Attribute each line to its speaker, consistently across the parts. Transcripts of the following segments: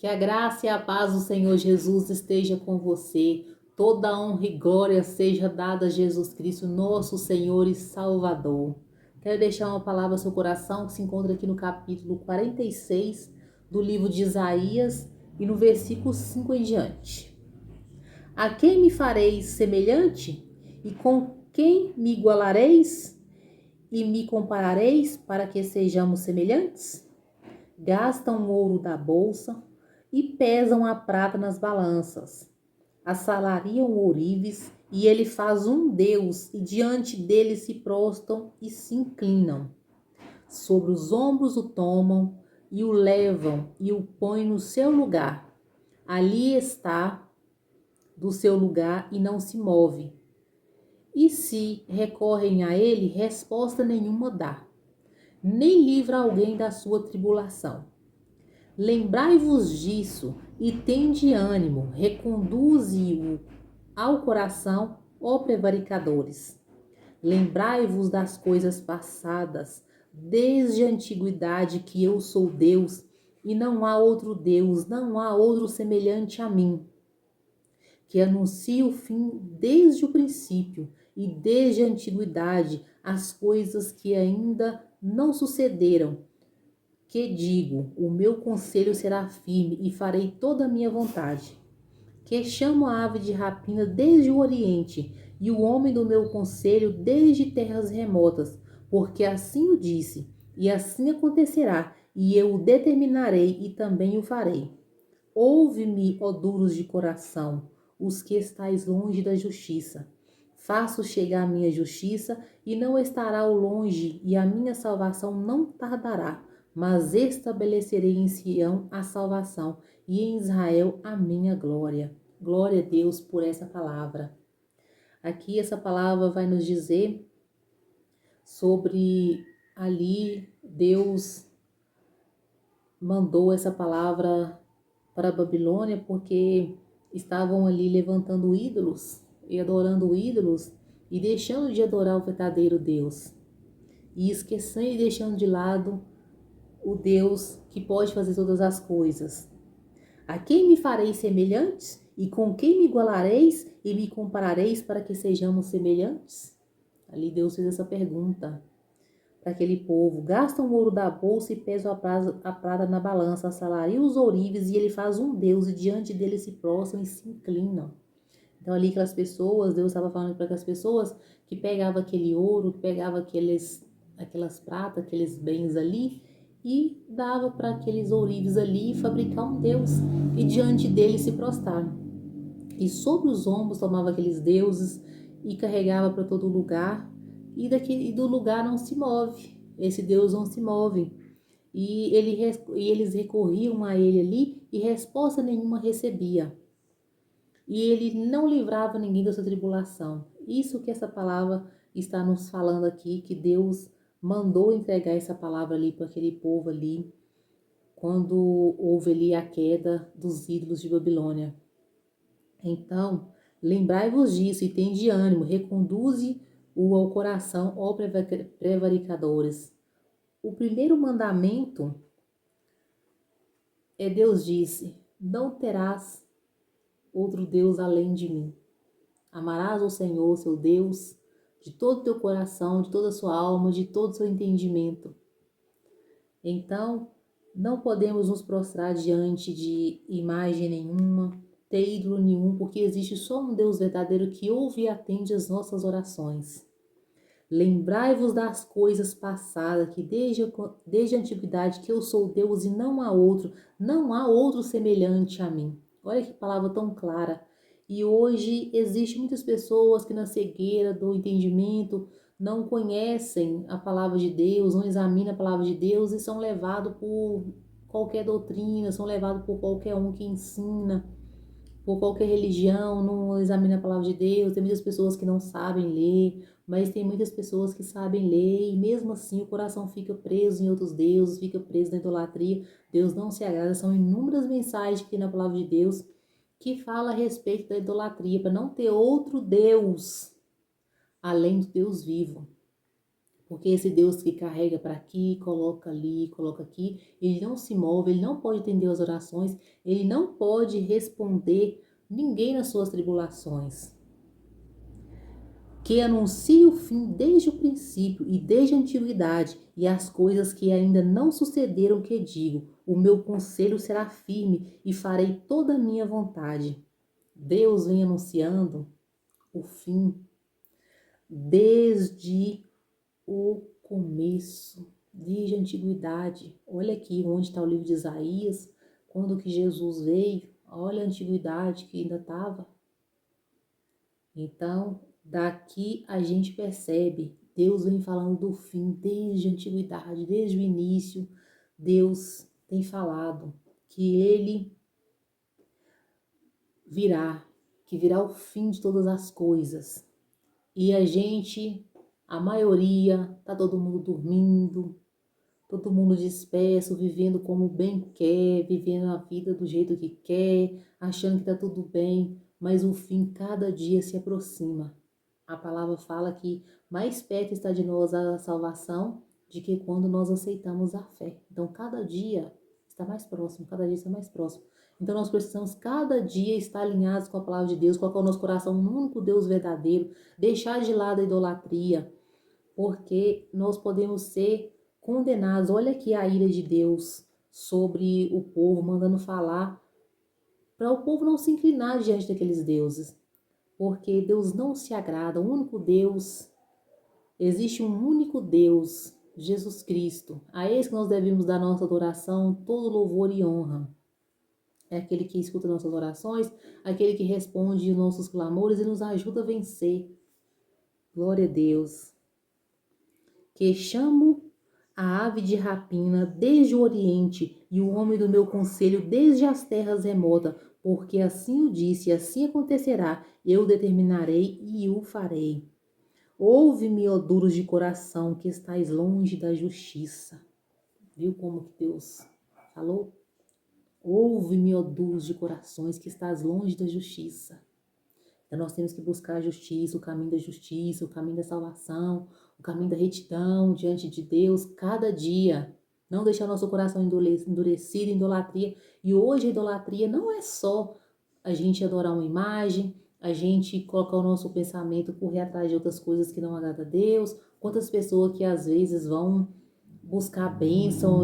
Speaker 1: Que a graça e a paz do Senhor Jesus esteja com você. Toda honra e glória seja dada a Jesus Cristo, nosso Senhor e Salvador. Quero deixar uma palavra ao seu coração que se encontra aqui no capítulo 46 do livro de Isaías e no versículo 5 em diante. A quem me fareis semelhante? E com quem me igualareis? E me comparareis para que sejamos semelhantes? Gastam o ouro da bolsa e pesam a prata nas balanças. Assalariam ourives e ele faz um deus, e diante dele se prostram e se inclinam. Sobre os ombros o tomam e o levam e o põem no seu lugar. Ali está do seu lugar e não se move. E se recorrem a ele, resposta nenhuma dá, nem livra alguém da sua tribulação. Lembrai-vos disso e tende ânimo, reconduze-o ao coração, ó prevaricadores. Lembrai-vos das coisas passadas, desde a antiguidade que eu sou Deus, e não há outro Deus, não há outro semelhante a mim, que anuncio o fim desde o princípio e desde a antiguidade as coisas que ainda não sucederam, que digo, o meu conselho será firme e farei toda a minha vontade. Que chamo a ave de rapina desde o oriente e o homem do meu conselho desde terras remotas, porque assim o disse, e assim acontecerá, e eu o determinarei e também o farei. Ouve-me, ó duros de coração, os que estáis longe da justiça. Faço chegar a minha justiça e não estará ao longe, e a minha salvação não tardará, mas estabelecerei em Sião a salvação e em Israel a minha glória. Glória a Deus por essa palavra. Aqui essa palavra vai nos dizer sobre ali Deus mandou essa palavra para a Babilônia porque estavam ali levantando ídolos e adorando ídolos e deixando de adorar o verdadeiro Deus e esquecendo e deixando de lado o Deus que pode fazer todas as coisas. A quem me fareis semelhantes? E com quem me igualareis e me comparareis para que sejamos semelhantes? Ali Deus fez essa pergunta para aquele povo. Gastam o ouro da bolsa e pesam a prata na balança, assalariam os ourives e ele faz um deus, e diante dele se prostram e se inclinam. Então ali aquelas pessoas, Deus estava falando para aquelas pessoas que pegavam aquele ouro, que pegavam aquelas pratas, aqueles bens ali, e dava para aqueles ourives ali fabricar um deus, e diante dele se prostrar. E sobre os ombros tomava aqueles deuses e carregava para todo lugar, e do lugar não se move, esse Deus não se move. E eles recorriam a ele ali e resposta nenhuma recebia. E ele não livrava ninguém da sua tribulação. Isso que essa palavra está nos falando aqui, que Deus mandou entregar essa palavra ali para aquele povo ali, quando houve ali a queda dos ídolos de Babilônia. Então, lembrai-vos disso e tende ânimo, reconduze-o ao coração, ó prevaricadores. O primeiro mandamento é Deus disse, não terás outro Deus além de mim. Amarás o Senhor, seu Deus, de todo o teu coração, de toda a sua alma, de todo o seu entendimento. Então, não podemos nos prostrar diante de imagem nenhuma, ter ídolo nenhum, porque existe só um Deus verdadeiro que ouve e atende as nossas orações. Lembrai-vos das coisas passadas, que desde a antiguidade que eu sou Deus e não há outro semelhante a mim. Olha que palavra tão clara. E hoje existem muitas pessoas que na cegueira do entendimento não conhecem a palavra de Deus, não examinam a palavra de Deus e são levados por qualquer doutrina, são levados por qualquer um que ensina, por qualquer religião, não examina a palavra de Deus. Tem muitas pessoas que não sabem ler, mas tem muitas pessoas que sabem ler e mesmo assim o coração fica preso em outros deuses, fica preso na idolatria. Deus não se agrada. São inúmeras mensagens que tem na palavra de Deus que fala a respeito da idolatria, para não ter outro Deus além do Deus vivo. Porque esse Deus que carrega para aqui, coloca ali, coloca aqui, ele não se move, ele não pode atender as orações, ele não pode responder ninguém nas suas tribulações. Que anuncie o fim desde o princípio e desde a antiguidade, e as coisas que ainda não sucederam que digo, o meu conselho será firme e farei toda a minha vontade. Deus vem anunciando o fim desde o começo, desde a antiguidade. Olha aqui onde está o livro de Isaías, quando que Jesus veio, olha a antiguidade que ainda estava. Então, daqui a gente percebe, Deus vem falando do fim desde a antiguidade, desde o início. Deus tem falado que ele virá, que virá o fim de todas as coisas. E a maioria, tá todo mundo dormindo, todo mundo disperso, vivendo como bem quer, vivendo a vida do jeito que quer, achando que tá tudo bem, mas o fim cada dia se aproxima. A palavra fala que mais perto está de nós a salvação de que quando nós aceitamos a fé. Então, cada dia está mais próximo, cada dia está mais próximo. Então, nós precisamos cada dia estar alinhados com a palavra de Deus, colocar o nosso coração no único Deus verdadeiro, deixar de lado a idolatria, porque nós podemos ser condenados. Olha aqui a ira de Deus sobre o povo, mandando falar para o povo não se inclinar diante daqueles deuses, porque Deus não se agrada. O único Deus, existe um único Deus, Jesus Cristo. A esse que nós devemos dar nossa adoração, todo louvor e honra. É aquele que escuta nossas orações, aquele que responde nossos clamores e nos ajuda a vencer. Glória a Deus. Que chamo a ave de rapina desde o oriente e o homem do meu conselho desde as terras remotas, porque assim o disse, assim acontecerá, eu determinarei e o farei. Ouve-me, ó duros de coração, que estais longe da justiça. Viu como que Deus falou? Ouve-me, ó duros de corações, que estás longe da justiça. Então nós temos que buscar a justiça, o caminho da justiça, o caminho da salvação, o caminho da retidão diante de Deus, cada dia. Não deixar nosso coração endurecido em idolatria. E hoje a idolatria não é só a gente adorar uma imagem, a gente colocar o nosso pensamento, correr atrás de outras coisas que não agradam a Deus. Quantas pessoas que às vezes vão buscar bênção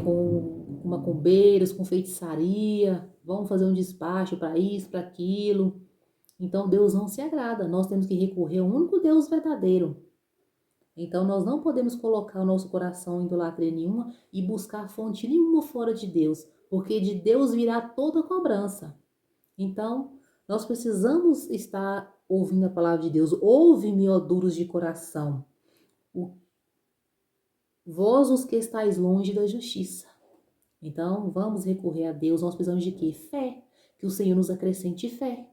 Speaker 1: com macumbeiros, com feitiçaria, vão fazer um despacho para isso, para aquilo. Então Deus não se agrada, nós temos que recorrer ao único Deus verdadeiro. Então nós não podemos colocar o nosso coração em idolatria nenhuma e buscar fonte nenhuma fora de Deus, porque de Deus virá toda a cobrança. Então nós precisamos estar ouvindo a palavra de Deus. Ouve-me, ó duros de coração, vós os que estáis longe da justiça. Então vamos recorrer a Deus, nós precisamos de quê? Fé, que o Senhor nos acrescente fé.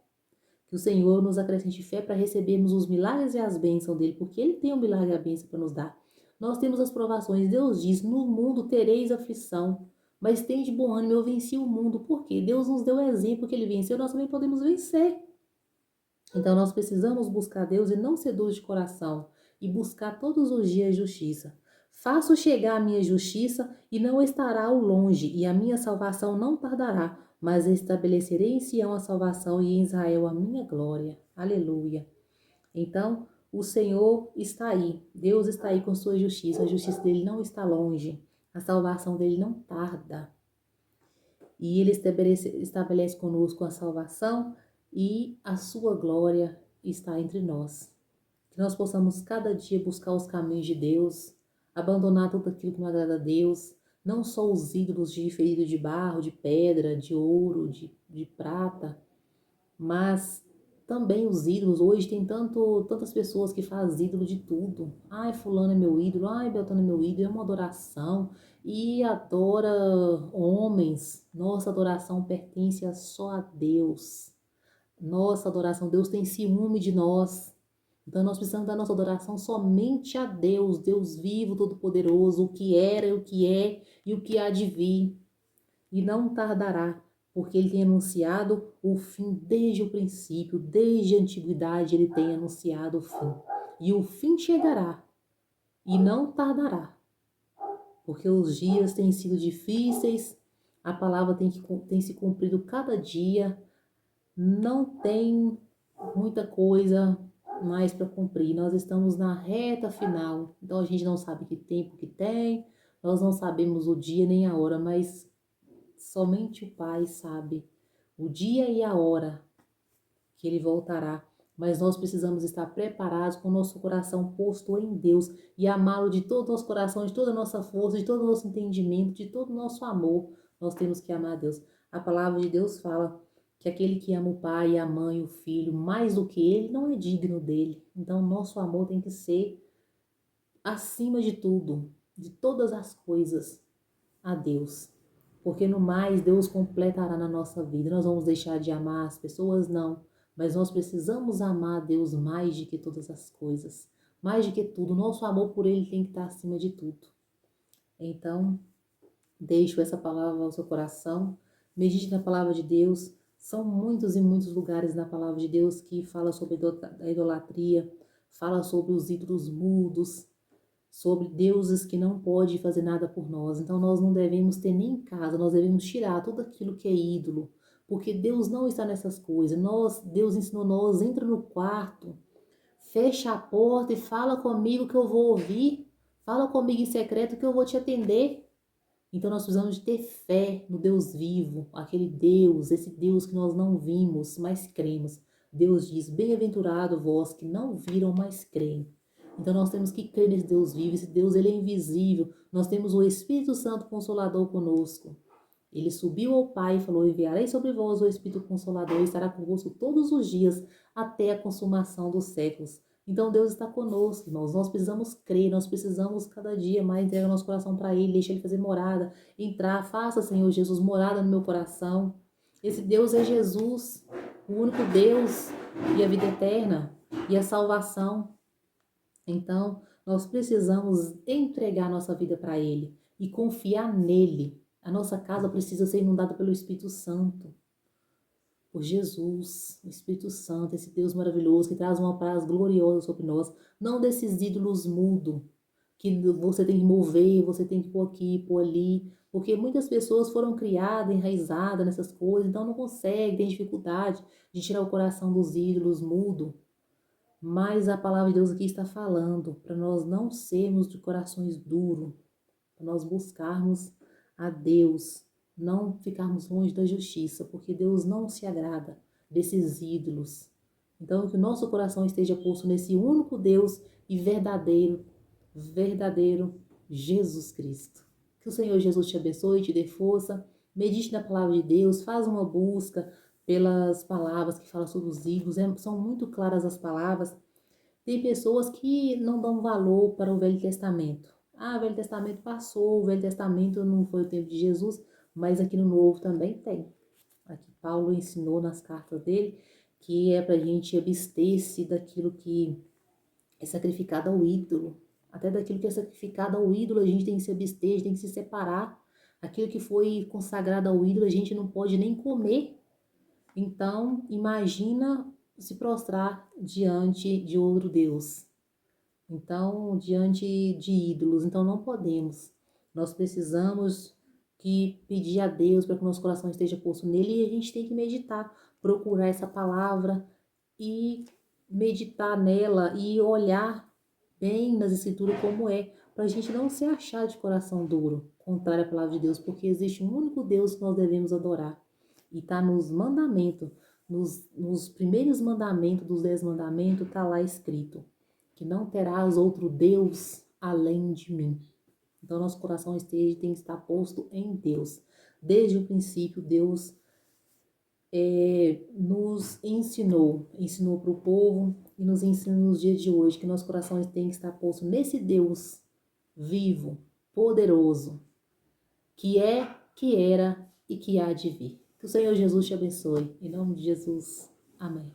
Speaker 1: Que o Senhor nos acrescente fé para recebermos os milagres e as bênçãos dele, porque ele tem o milagre e a bênção para nos dar. Nós temos as provações. Deus diz, no mundo tereis aflição, mas tem de bom ânimo, eu venci o mundo. Por quê? Deus nos deu o exemplo que ele venceu, nós também podemos vencer. Então nós precisamos buscar Deus e não ser duros de coração, e buscar todos os dias justiça. Faço chegar a minha justiça e não estará ao longe, e a minha salvação não tardará, mas estabelecerei em Sião a salvação e em Israel a minha glória. Aleluia. Então, o Senhor está aí, Deus está aí com sua justiça, a justiça dele não está longe, a salvação dele não tarda. E ele estabelece conosco a salvação e a sua glória está entre nós. Que nós possamos cada dia buscar os caminhos de Deus, abandonar tudo aquilo que não agrada a Deus, não só os ídolos de ferido de barro, de pedra, de ouro, de prata, mas também os ídolos. Hoje tem tantas pessoas que fazem ídolo de tudo. Ai, fulano é meu ídolo, ai, Beltrano é meu ídolo, é uma adoração. E adora homens. Nossa adoração pertence só a Deus. Nossa adoração, Deus tem ciúme de nós. Então nós precisamos dar nossa adoração somente a Deus, Deus vivo, todo-poderoso, o que era, o que é e o que há de vir. E não tardará, porque ele tem anunciado o fim desde o princípio, desde a antiguidade ele tem anunciado o fim. E o fim chegará. e não tardará, porque os dias têm sido difíceis, a palavra tem se cumprido cada dia, não tem muita coisa mais para cumprir. Nós estamos na reta final, então a gente não sabe que tempo que tem, nós não sabemos o dia nem a hora, mas somente o Pai sabe o dia e a hora que Ele voltará. Mas nós precisamos estar preparados com o nosso coração posto em Deus e amá-lo de todo o nosso coração, de toda a nossa força, de todo o nosso entendimento, de todo o nosso amor. Nós temos que amar a Deus. A palavra de Deus fala que aquele que ama o pai, a mãe, o filho, mais do que ele, não é digno dele. Então, nosso amor tem que ser acima de tudo, de todas as coisas, a Deus. Porque no mais, Deus completará na nossa vida. Nós vamos deixar de amar as pessoas? Não. Mas nós precisamos amar a Deus mais do que todas as coisas. Mais do que tudo. Nosso amor por Ele tem que estar acima de tudo. Então, deixo essa palavra ao seu coração. Medite na palavra de Deus. São muitos e muitos lugares na palavra de Deus que fala sobre a idolatria, fala sobre os ídolos mudos, sobre deuses que não podem fazer nada por nós. Então nós não devemos ter nem em casa, nós devemos tirar tudo aquilo que é ídolo, porque Deus não está nessas coisas. Deus ensinou nós, entra no quarto, fecha a porta e fala comigo que eu vou ouvir, fala comigo em secreto que eu vou te atender. Então nós precisamos de ter fé no Deus vivo, aquele Deus, esse Deus que nós não vimos, mas cremos. Deus diz, bem-aventurado vós que não viram, mas creem. Então nós temos que crer nesse Deus vivo, esse Deus ele é invisível. Nós temos o Espírito Santo Consolador conosco. Ele subiu ao Pai e falou, enviarei sobre vós o Espírito Consolador e estará convosco todos os dias até a consumação dos séculos. Então Deus está conosco, irmãos. Nós precisamos crer, nós precisamos cada dia mais entregar nosso coração para Ele, deixar Ele fazer morada, entrar, faça, Senhor Jesus, morada no meu coração. Esse Deus é Jesus, o único Deus e a vida eterna e a salvação. Então, nós precisamos entregar nossa vida para Ele e confiar nele. A nossa casa precisa ser inundada pelo Espírito Santo, por Jesus, o Espírito Santo, esse Deus maravilhoso que traz uma paz gloriosa sobre nós, não desses ídolos mudos, que você tem que mover, você tem que pôr aqui, pôr ali, porque muitas pessoas foram criadas, enraizadas nessas coisas, então não conseguem, tem dificuldade de tirar o coração dos ídolos mudos. Mas a palavra de Deus aqui está falando para nós não sermos de corações duros, para nós buscarmos a Deus, não ficarmos longe da justiça, porque Deus não se agrada desses ídolos. Então, que o nosso coração esteja posto nesse único Deus e verdadeiro Jesus Cristo. Que o Senhor Jesus te abençoe, te dê força, medite na palavra de Deus, faz uma busca pelas palavras que falam sobre os ídolos, são muito claras as palavras. Tem pessoas que não dão valor para o Velho Testamento. Ah, o Velho Testamento passou, o Velho Testamento não foi o tempo de Jesus, mas aqui no Novo também tem. Aqui Paulo ensinou nas cartas dele que é para a gente abster-se daquilo que é sacrificado ao ídolo. Até daquilo que é sacrificado ao ídolo a gente tem que se abster, a gente tem que se separar. Aquilo que foi consagrado ao ídolo a gente não pode nem comer. Então, imagina se prostrar diante de outro Deus. Então, diante de ídolos. Então, não podemos. Nós precisamos que pedir a Deus para que o nosso coração esteja posto nele e a gente tem que meditar, procurar essa palavra e meditar nela e olhar bem nas escrituras como é, para a gente não se achar de coração duro, contrário à palavra de Deus, porque existe um único Deus que nós devemos adorar. E está nos mandamentos, nos primeiros mandamentos dos 10 mandamentos, está lá escrito que não terás outro Deus além de mim. Então, nosso coração tem que estar posto em Deus. Desde o princípio, Deus nos ensinou para o povo e nos ensina nos dias de hoje que nosso coração tem que estar posto nesse Deus vivo, poderoso, que é, que era e que há de vir. Que o Senhor Jesus te abençoe. Em nome de Jesus. Amém.